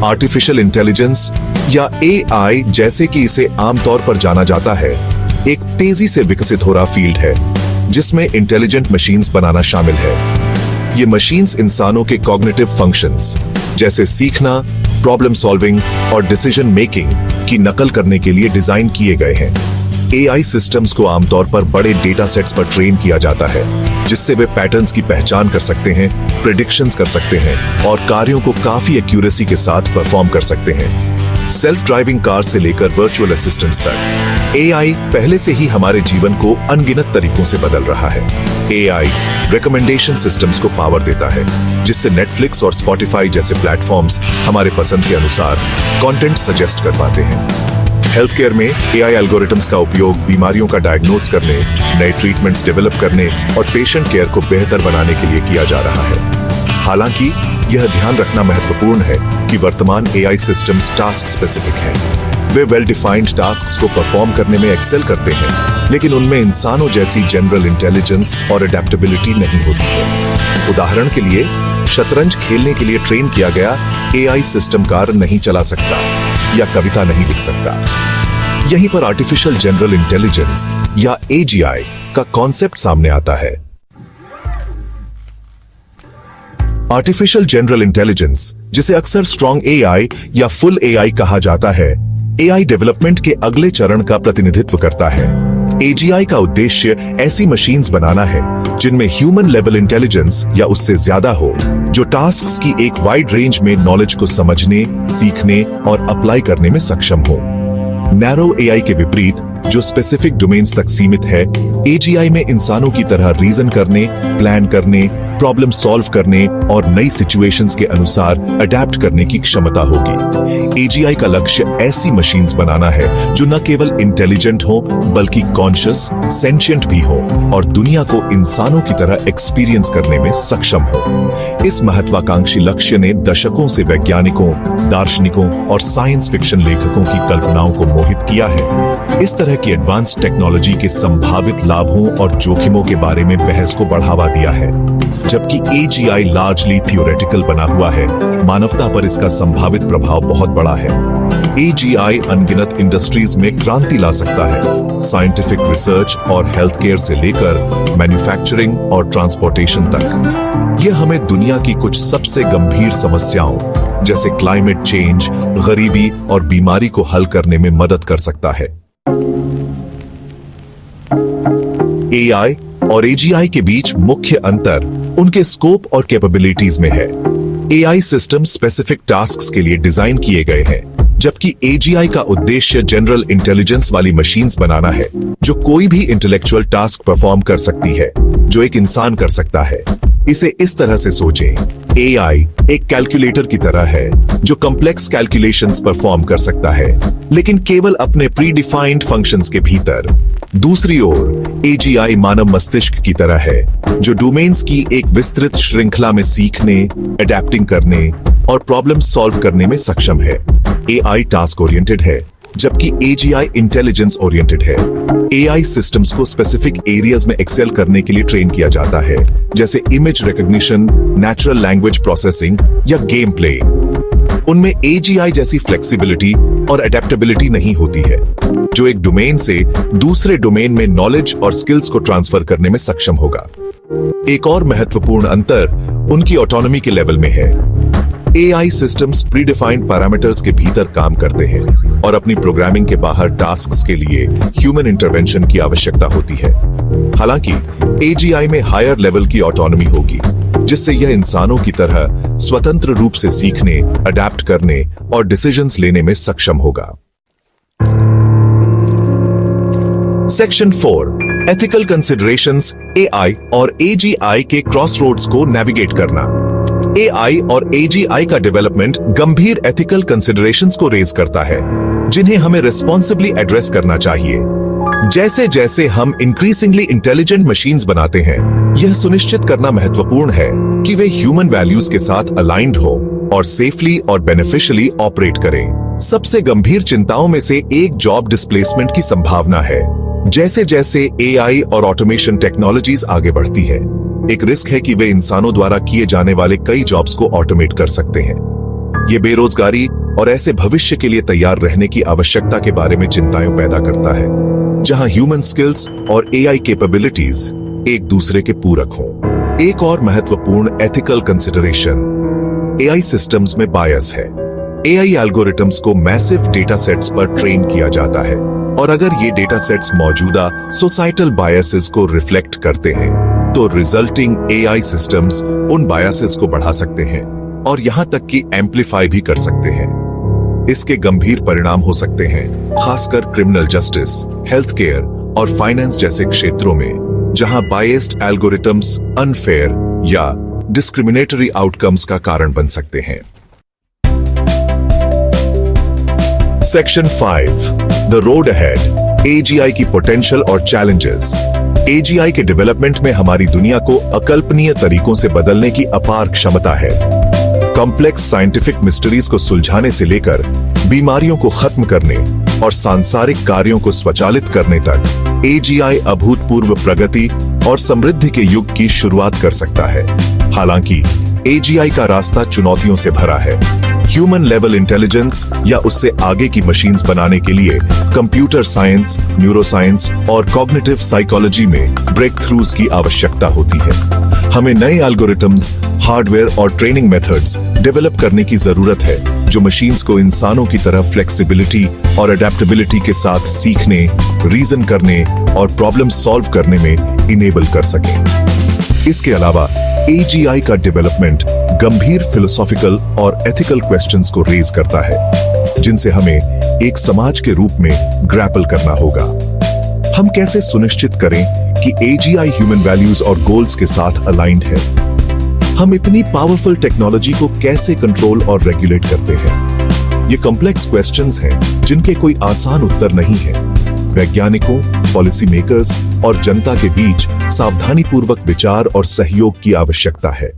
Artificial intelligence या AI जैसे कि इसे आमतौर पर जाना जाता है, एक तेजी से विकसित हो रहा फील्ड है जिसमें इंटेलिजेंट मशीन्स बनाना शामिल है। ये मशीन्स इंसानों के कॉग्निटिव फंक्शंस जैसे सीखना, प्रॉब्लम सॉल्विंग और डिसीजन मेकिंग की नकल करने के लिए डिजाइन किए गए हैं। एआई सिस्टम्स को आमतौर पर बड़े डेटा सेट्स पर ट्रेन किया जाता है, जिससे वे पैटर्न्स की पहचान कर सकते हैं, प्रेडिक्शंस कर सकते हैं और कार्यों को काफी एक्यूरेसी के साथ परफॉर्म कर सकते हैं। सेल्फ ड्राइविंग कार से लेकर वर्चुअल असिस्टेंट्स तक एआई पहले से ही हमारे जीवन को अनगिनत तरीकों से बदल रहा है। एआई रिकमेंडेशन सिस्टम्स को पावर देता है, जिससे नेटफ्लिक्स और स्पॉटिफाई जैसे प्लेटफॉर्म्स हमारे पसंद के अनुसार कंटेंट सजेस्ट कर पाते हैं। हेल्थ केयर में एआई एल्गोरिथम्स का उपयोग बीमारियों का डायग्नोस करने, नए ट्रीटमेंट्स डेवलप करने और पेशेंट केयर को बेहतर बनाने के लिए किया जा रहा है। हालांकि यह ध्यान रखना महत्वपूर्ण है कि वर्तमान एआई सिस्टम्स टास्क स्पेसिफिक हैं। वे वेल डिफाइंड टास्क्स को परफॉर्म करने में एक्सेल करते हैं, लेकिन उनमें इंसानों जैसी जनरल इंटेलिजेंस और अडेप्टेबिलिटी नहीं होती है। उदाहरण के लिए, शतरंज खेलने के लिए ट्रेन किया गया एआई सिस्टम कार नहीं चला सकता या कविता नहीं लिख सकता। यहीं पर आर्टिफिशियल जनरल इंटेलिजेंस या एजीआई का कॉन्सेप्ट सामने आता है। आर्टिफिशियल जनरल इंटेलिजेंस, जिसे अक्सर स्ट्रॉन्ग एआई या फुल एआई कहा जाता है, एआई डेवलपमेंट के अगले चरण का प्रतिनिधित्व करता है। एजीआई का उद्देश्य ऐसी मशीन्स बनाना है जिनमें ह्यूमन लेवल इंटेलिजेंस या उससे ज्यादा हो, जो टास्क्स की एक वाइड रेंज में नॉलेज को समझने, सीखने और अप्लाई करने में सक्षम हो। नैरो एआई के विपरीत, जो स्पेसिफिक डोमेन्स तक सीमित है, एजीआई में इंसानों की तरह रीजन करने, प्लान करने, प्रॉब्लम सॉल्व करने और नई सिचुएशंस के अनुसार अडेप्ट करने की क्षमता होगी। एजीआई का लक्ष्य ऐसी मशीन्स बनाना है जो न केवल इंटेलिजेंट हो बल्कि कॉन्शियस, सेंशिएंट भी हो और दुनिया को इंसानों की तरह एक्सपीरियंस करने में सक्षम हो। इस महत्वाकांक्षी लक्ष्य ने दशकों से वैज्ञानिकों, दार्शनिकों और साइंस फिक्शन लेखकों की कल्पनाओं को मोहित किया है। इस तरह की एडवांस टेक्नोलॉजी के संभावित लाभों और जोखिमों के बारे में बहस को बढ़ावा दिया है। जबकि एजीआई लार्जली थियोरेटिकल बना हुआ है, मानवता पर इसका संभावित प्रभाव बहुत बड़ा है। एजीआई अनगिनत इंडस्ट्रीज में क्रांति ला सकता है, साइंटिफिक रिसर्च और हेल्थ केयर से लेकर मैन्युफैक्चरिंग और ट्रांसपोर्टेशन तक। यह हमें दुनिया की कुछ सबसे गंभीर समस्याओं जैसे क्लाइमेट चेंज, गरीबी और बीमारी को हल करने में मदद कर सकता है। एआई और एजीआई के बीच मुख्य अंतर उनके स्कोप और कैपेबिलिटीज में है। एआई सिस्टम स्पेसिफिक टास्क्स के लिए डिजाइन किए गए हैं, जबकि एजीआई का उद्देश्य जनरल इंटेलिजेंस वाली मशीन्स बनाना है जो कोई भी इंटेलेक्चुअल टास्क परफॉर्म कर सकती है जो एक इंसान कर सकता है। इसे इस तरह से सोचें, एआई एक कैलकुलेटर की तरह है जो कॉम्प्लेक्स कैलकुलेशंस परफॉर्म कर सकता है, लेकिन केवल अपने प्री डिफाइंड फंक्शंस के भीतर। दूसरी ओर एजीआई मानव मस्तिष्क की तरह है जो डोमेन्स की एक विस्तृत श्रृंखला में सीखने, अडेप्टिंग करने और प्रॉब्लम सॉल्व करने में सक्षम है। एआई टास्क ओरिएंटेड है, जबकि एजीआई इंटेलिजेंस ओरिएंटेड है। एआई सिस्टम्स को स्पेसिफिक एरियाज में एक्सेल करने के लिए ट्रेन किया जाता है, जैसे image recognition, natural language processing या गेम प्ले। उनमें एजीआई जैसी फ्लेक्सिबिलिटी और अडेप्टेबिलिटी नहीं होती है, जो एक डोमेन से दूसरे डोमेन में नॉलेज और स्किल्स को ट्रांसफर करने में सक्षम होगा। एक और महत्वपूर्ण अंतर उनकी ऑटोनॉमी के लेवल में है। एआई सिस्टम्स प्रीडिफाइंड पैरामीटर्स के भीतर काम करते हैं और अपनी प्रोग्रामिंग के बाहर टास्क्स के लिए ह्यूमन इंटरवेंशन की आवश्यकता होती है। हालांकि एजीआई में हायर लेवल की ऑटोनॉमी होगी, जिससे यह इंसानों की तरह स्वतंत्र रूप से सीखने, अडेप्ट करने और डिसीजंस लेने में सक्षम होगा। सेक्शन 4, एथिकल कंसिडरेशंस, एआई और एजीआई के क्रॉसरोड्स को नेविगेट करना। एआई और एजीआई का डेवलपमेंट गंभीर एथिकल कंसिडरेशंस को रेज करता है, जिन्हें हमें रिस्पॉन्सिबली एड्रेस करना चाहिए। जैसे जैसे हम इंक्रीजिंगली इंटेलिजेंट मशीन्स बनाते हैं, यह सुनिश्चित करना महत्वपूर्ण है कि वे ह्यूमन वैल्यूज के साथ अलाइंड हो और सेफली और बेनिफिशियली ऑपरेट करें। सबसे गंभीर चिंताओं में से एक जॉब डिस्प्लेसमेंट की संभावना है। जैसे जैसे एआई और ऑटोमेशन टेक्नोलॉजीज आगे बढ़ती है, एक रिस्क है कि वे इंसानों द्वारा किए जाने वाले कई जॉब्स को ऑटोमेट कर सकते हैं। ये बेरोजगारी और ऐसे भविष्य के लिए तैयार रहने की आवश्यकता के बारे में चिंताएं पैदा करता है जहां ह्यूमन स्किल्स और एआई कैपेबिलिटीज एक दूसरे के पूरक हों। एक और महत्वपूर्ण एथिकल कंसिडरेशन एआई सिस्टम्स में बायस है। एआई एल्गोरिथम्स को मैसिव डेटा सेट्स पर ट्रेन किया जाता है और अगर ये डेटा सेट्स मौजूदा सोसाइटल बायसेस को रिफ्लेक्ट करते हैं तो रिजल्टिंग एआई सिस्टम्स उन बायसेस को बढ़ा सकते हैं और यहां तक कि एम्पलीफाई भी कर सकते हैं। इसके गंभीर परिणाम हो सकते हैं, खासकर क्रिमिनल जस्टिस, हेल्थ केयर और फाइनेंस जैसे क्षेत्रों में जहां बायस्ड एल्गोरिथम्स अनफेयर या डिस्क्रिमिनेटरी आउटकम्स का कारण बन सकते हैं। Section 5 the road ahead, AGI की पोटेंशियल और चैलेंजेस। एजीआई के डेवलपमेंट में हमारी दुनिया को अकल्पनीय तरीकों से बदलने की अपार क्षमता है। कॉम्प्लेक्स साइंटिफिक मिस्ट्रीज को सुलझाने से लेकर बीमारियों को खत्म करने और सांसारिक कार्यों को स्वचालित करने तक एजीआई अभूतपूर्व प्रगति और समृद्धि के युग की शुरुआत कर सकता है। हालांकि एजीआई का रास्ता चुनौतियों से भरा है। ह्यूमन लेवल इंटेलिजेंस या उससे आगे की मशीन्स बनाने के लिए कंप्यूटर साइंस, न्यूरोसाइंस और कॉग्निटिव साइकोलॉजी में ब्रेक थ्रूज की आवश्यकता होती है। हमें नए एल्गोरिथम्स, हार्डवेयर और ट्रेनिंग मेथड्स डेवलप करने की जरूरत है जो मशीन्स को इंसानों की तरह फ्लेक्सिबिलिटी और अडेप्टेबिलिटी के साथ सीखने, रीजन करने और प्रॉब्लम सॉल्व करने में इनेबल कर सकें। इसके अलावा एजीआई का डेवलपमेंट गंभीर फिलोसॉफिकल और एथिकल क्वेश्चंस को रेज करता है जिनसे हमें एक समाज के रूप में ग्रैपल करना होगा। हम कैसे सुनिश्चित करें कि एजीआई ह्यूमन वैल्यूज और गोल्स के साथ अलाइंड है? हम इतनी पावरफुल टेक्नोलॉजी को कैसे कंट्रोल और रेगुलेट करते हैं? ये कॉम्प्लेक्स क्वेश्चंस हैं जिनके कोई आसान उत्तर नहीं है। वैज्ञानिकों, पॉलिसी मेकर्स और जनता के बीच सावधानीपूर्वक विचार और सहयोग की आवश्यकता है।